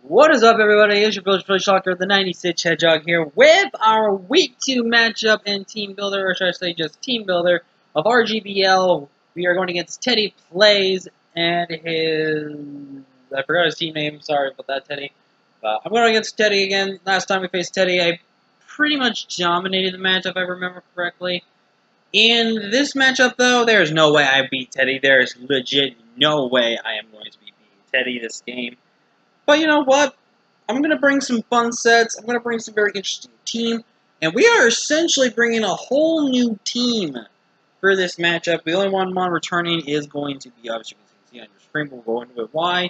What is up, everybody? It's your Village Shocker, the 96 Hedgehog here with our Week 2 matchup in Team Builder, or should I say just Team Builder, of RGBL. We are going against Teddy Plays and his... I forgot his team name, sorry about that, Teddy. I'm going against Teddy again. Last time we faced Teddy, I pretty much dominated the match, if I remember correctly. In this matchup, though, there's no way I beat Teddy. There's legit no way I am going to beat Teddy this game. But you know what? I'm going to bring some fun sets. I'm going to bring some very interesting team. And we are essentially bringing a whole new team for this matchup. The only one I'm returning is going to be, obviously, you can see on your screen. We'll go into it why.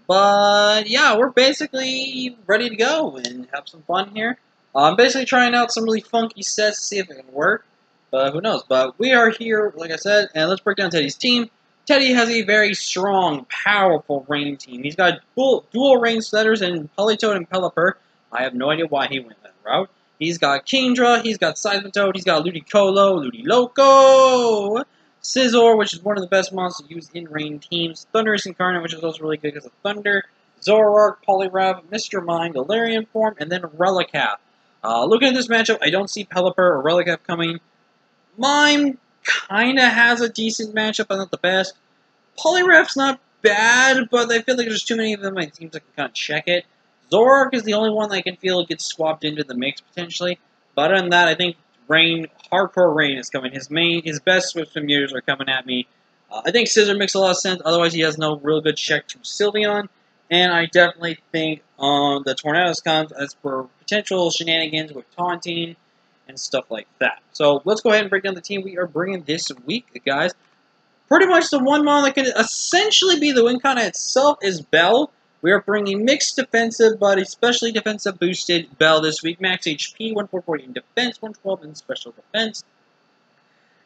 But yeah, we're basically ready to go and have some fun here. I'm basically trying out some really funky sets to see if it can work. But who knows? But we are here, like I said, and let's break down Teddy's team. Teddy has a very strong, powerful rain team. He's got dual rain setters in Politoad and Pelipper. I have no idea why he went that route. He's got Kingdra, he's got Seismitoad, he's got Ludicolo, Ludiloco, Scizor, which is one of the best monsters to use in rain teams, Thundurus Incarnate, which is also really good because of Thunder, Zoroark, Poliwrath, Mr. Mime, Galarian form, and then Relicat. Looking at this matchup, I don't see Pelipper or Relicat coming. Mime kind of has a decent matchup, but not the best. Poliwrath's not bad, but I feel like there's too many of them. It seems like I can kind of check it. Zoroark is the only one that I can feel gets swapped into the mix potentially. But other than that, I think Rain, Hardcore Rain is coming. His best Swift Mutators are coming at me. I think Scizor makes a lot of sense. Otherwise, he has no real good check to Sylveon. And I definitely think the Tornadus comes as for potential shenanigans with taunting and stuff like that. So let's go ahead and break down the team we are bringing this week, guys. Pretty much the one mon that can essentially be the win con itself is Bell. We are bringing mixed defensive, but especially defensive boosted Bell this week. Max HP, 1440 in defense, 112 in special defense.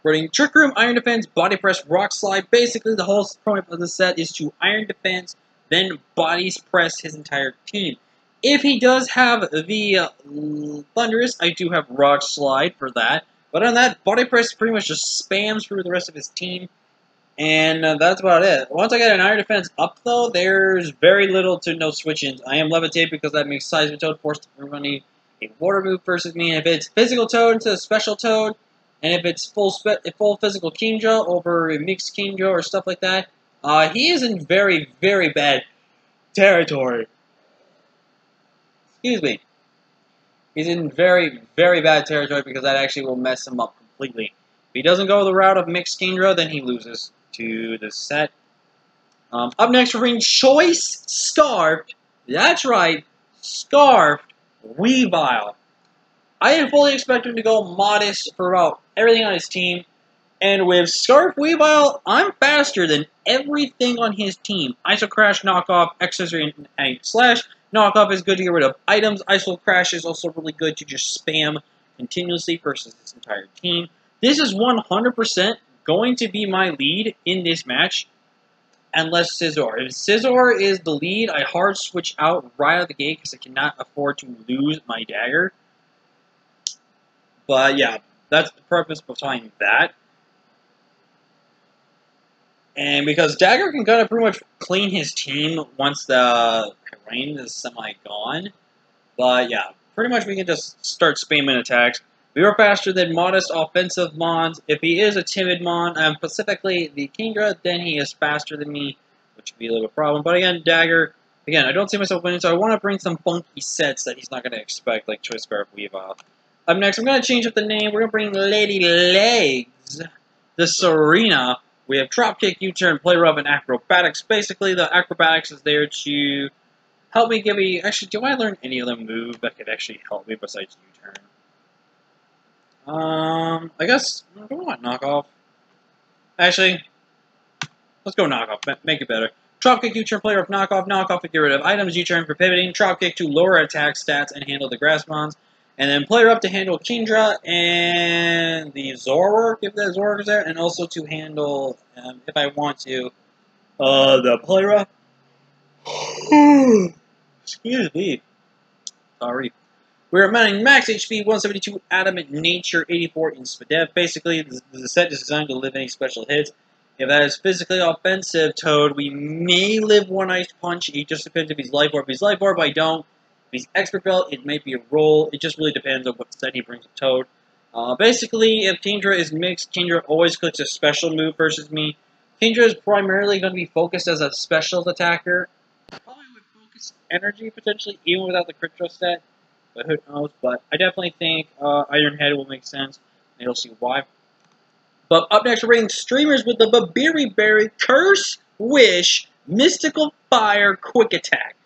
Running Trick Room, Iron Defense, Body Press, Rock Slide. Basically, the whole point of the set is to Iron Defense, then Bodies Press his entire team. If he does have the Thundurus, I do have Rock Slide for that. But on that, Body Press pretty much just spams through the rest of his team. And that's about it. Once I get an Iron Defense up, though, there's very little to no switch-ins. I am Levitate because that makes Seismitoad forced to run a Water move versus me. And if it's Physical Toad into Special Toad, and if it's full Physical Kingdra over a Mixed Kingdra or stuff like that, he is in very, very bad territory. Excuse me. He's in very, very bad territory because that actually will mess him up completely. If he doesn't go the route of Mixed Kingdra, then he loses to the set. Up next, we're bringing Choice Scarfed. That's right, Scarfed Weavile. I had fully expected him to go modest for about everything on his team. And with Scarfed Weavile, I'm faster than everything on his team. Iso Crash, Knockoff, Accessory, and Slash. Knockoff is good to get rid of items. Iso Crash is also really good to just spam continuously versus this entire team. This is 100% going to be my lead in this match, unless Scizor. If Scizor is the lead, I hard switch out right out of the gate because I cannot afford to lose my dagger. But yeah, that's the purpose behind that. And because dagger can kind of pretty much clean his team once the rain is semi-gone. But yeah, pretty much we can just start spamming attacks. We are faster than modest offensive mons. If he is a timid mon, specifically the Kingdra, then he is faster than me, which would be a little problem. But again, Dagger, again, I don't see myself winning, so I want to bring some funky sets that he's not going to expect, like Choice Scarf Weavile. Up next, I'm going to change up the name. We're going to bring Lady Legs, the Serena. We have Dropkick, U-Turn, Play Rough, and Acrobatics. Basically, the Acrobatics is there to help me give me... Actually, do I learn any other move that could actually help me besides U-Turn? I guess, I don't want Knockoff. Actually, let's go Knockoff, make it better. Dropkick, U-Turn, Player of Knockoff, Knockoff to get rid of items, U-Turn for pivoting, Dropkick to lower attack stats and handle the Grass Mons, and then Player Up to handle Kingdra and the Zoroark, if that Zoroark is there, and also to handle, if I want to, the Player Up. Excuse me. Sorry. We're running max HP, 172 Adamant Nature, 84 in Spadef. Basically, the set is designed to live any special hits. If that is physically offensive Toad, we may live one Ice Punch. It just depends if he's Life Orb. If he's Life Orb, I don't. If he's Expert Belt, it might be a roll. It just really depends on what set he brings with Toad. Basically, if Teamdra is mixed, Teamdra always clicks a special move versus me. Teamdra is primarily going to be focused as a specials attacker. Probably with Focus Energy, potentially, even without the Crypto set. But who knows? But I definitely think Iron Head will make sense, and you'll see why. But up next, we're rating streamers with the Babiri Berry, Curse, Wish, Mystical Fire, Quick Attack.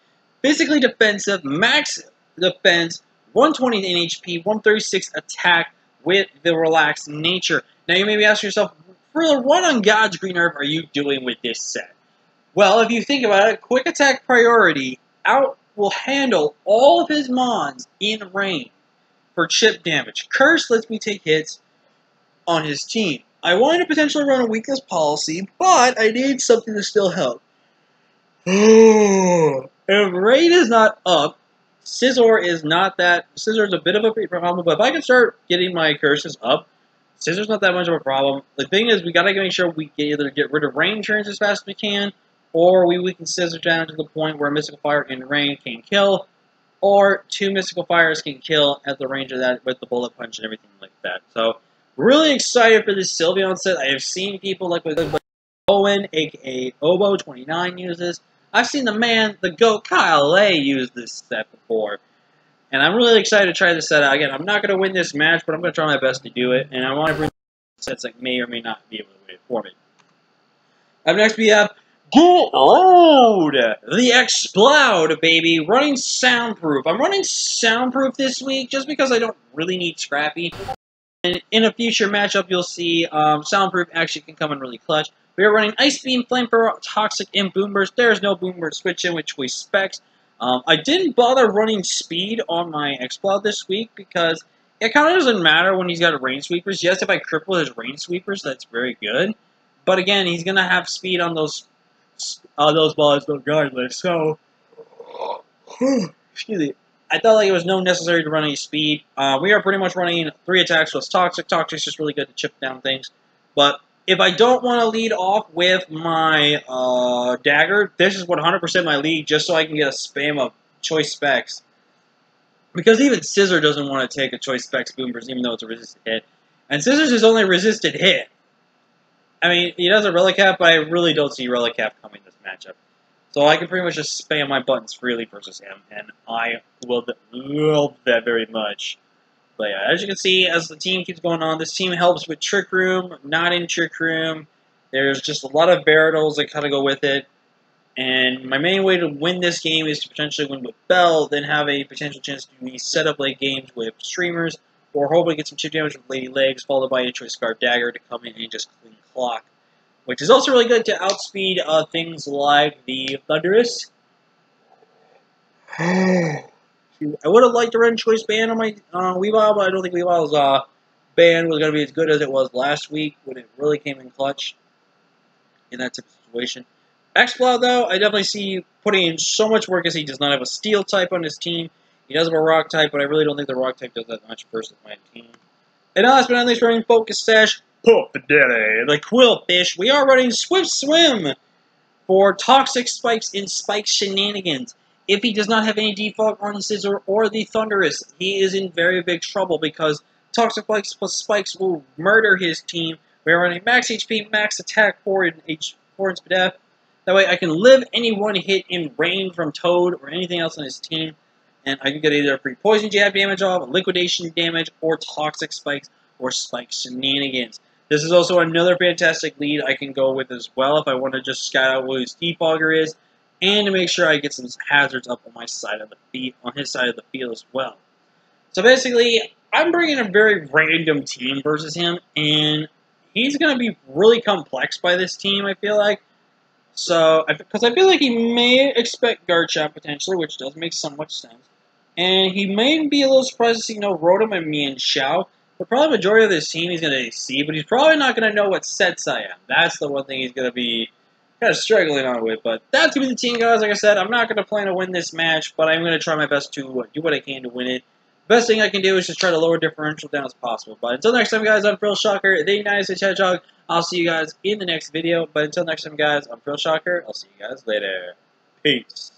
Physically defensive, max defense, 120 in HP, 136 attack with the relaxed nature. Now you may be asking yourself, Thriller, what on God's green earth are you doing with this set? Well, if you think about it, Quick Attack Priority will handle all of his mons in range for chip damage. Curse lets me take hits on his team. I wanted to potentially run a weakness policy, but I need something to still help. If rate is not up, Scizor is not that. Scizor is a bit of a problem, but if I can start getting my curses up, Scizor's not that much of a problem. The thing is, we gotta make sure we either get rid of rain turns as fast as we can, or we weaken Scizor down to the point where Mystical Fire in rain can kill, or 2 Mystical Fires can kill at the range of that with the Bullet Punch and everything like that. So, really excited for this Sylveon set. I have seen people like Owen, aka Obo29 uses. I've seen the man, the GOAT, Kyle A use this set before. And I'm really excited to try this set out. Again, I'm not going to win this match, but I'm going to try my best to do it. And I want to bring sets that may or may not be able to win it for me. Up next, we have Get Loud! The Explode, baby. Running Soundproof. I'm running Soundproof this week just because I don't really need Scrappy. And in a future matchup, you'll see Soundproof actually can come in really clutch. We are running Ice Beam, Flamethrower, Toxic, and Boom Burst. There is no Boom Burst switch in with choice specs. I didn't bother running Speed on my Explode this week because it kind of doesn't matter when he's got Rain Sweepers. Yes, if I cripple his Rain Sweepers, that's very good. But again, he's going to have speed on those balls regardless. So, excuse me. I felt like it was no necessary to run any speed. We are pretty much running 3 attacks plus Toxic. Toxic is just really good to chip down things. But if I don't want to lead off with my Dagger, this is 100% my lead just so I can get a spam of choice specs. Because even Scizor doesn't want to take a choice specs Boomers even though it's a resisted hit. And Scizor's is only a resisted hit. I mean, he does a Relicat, but I really don't see Relicat coming this matchup. So I can pretty much just spam my buttons freely versus him, and I will love that very much. But yeah, as you can see, as the team keeps going on, this team helps with Trick Room, not in Trick Room. There's just a lot of Variables that kind of go with it. And my main way to win this game is to potentially win with Bell, then have a potential chance to be set up late games with Streamers, or hopefully get some chip damage with Lady Legs, followed by a Choice Guard Dagger to come in and just clean clock. Which is also really good to outspeed things like the Thunderous. I would have liked to run Choice Band on my Weavile, but I don't think Weavile's band was going to be as good as it was last week when it really came in clutch in that type of situation. Explode, though, I definitely see putting in so much work as he does not have a Steel type on his team. He does have a Rock type, but I really don't think the Rock type does that much versus my team. And last but not least, running Focus Sash. Daddy, the Quillfish. We are running Swift Swim for Toxic Spikes and Spike Shenanigans. If he does not have any default on Scizor or the Thunderous, he is in very big trouble because Toxic Spikes plus Spikes will murder his team. We are running max HP, max attack, 4 in SPDF. That way I can live any one hit in range from Toad or anything else on his team. And I can get either free Poison Jab damage off, Liquidation damage, or Toxic Spikes or Spike Shenanigans. This is also another fantastic lead I can go with as well if I want to just scout out what his Defogger is, and to make sure I get some hazards up on my side of the field, on his side of the field as well. So basically, I'm bringing a very random team versus him, and he's going to be really complex by this team, I feel like. So, because I feel like he may expect Guard Shot potentially, which does make so much sense. And he may be a little surprised to see no Rotom and me and Xiao. The probably majority of this team he's going to see, but he's probably not going to know what sets I am. That's the one thing he's going to be kind of struggling on with. But that's going to be the team, guys. Like I said, I'm not going to plan to win this match, but I'm going to try my best to do what I can to win it. The best thing I can do is just try to lower differential down as possible. But until next time, guys, I'm Phil Shocker, the United States Hedgehog. I'll see you guys in the next video. But until next time, guys, I'm Phil Shocker. I'll see you guys later. Peace.